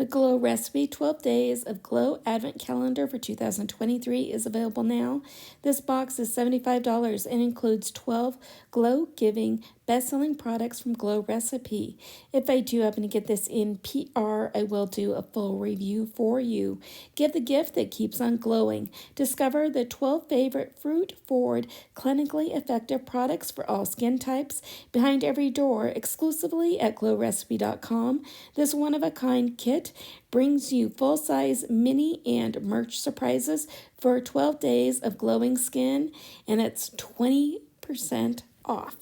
The Glow Recipe 12 Days of Glow Advent Calendar for 2023 is available now. This box is $75 and includes 12 glow-giving best-selling products from Glow Recipe. If I do happen to get this in PR, I will do a full review for you. Give the gift that keeps on glowing. Discover the 12 favorite fruit-forward, clinically effective products for all skin types behind every door exclusively at glowrecipe.com. This one-of-a-kind kit brings you full-size mini and merch surprises for 12 days of glowing skin, and it's 20% off.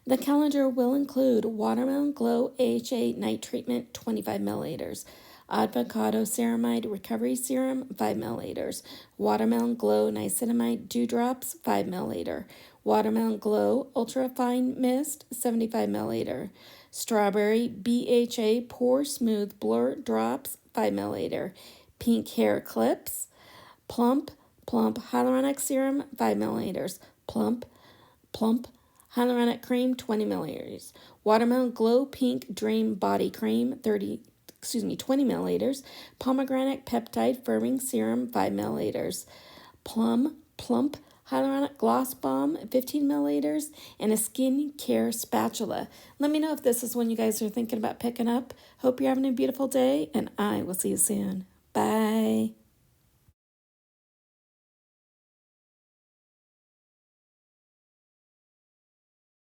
The calendar will include Watermelon Glow AHA Night Treatment 25 milliliters, Avocado Ceramide Recovery Serum 5 milliliters, Watermelon Glow Niacinamide Dewdrops 5 milliliter, Watermelon Glow Ultra Fine Mist 75 milliliter, Strawberry BHA Pore Smooth Blur Drops 5 milliliter, Pink Hair Clips, Plump Hyaluronic Serum 5 milliliters, Plump Hyaluronic Cream 20 milliliters, Watermelon Glow Pink Dream Body Cream 20 milliliters, Pomegranate Peptide Firming Serum 5 milliliters, Plump Hyaluronic Gloss Balm 15 milliliters, and a skin care spatula. Let me know if this is one you guys are thinking about picking up. Hope you're having a beautiful day, and I will see you soon. Bye.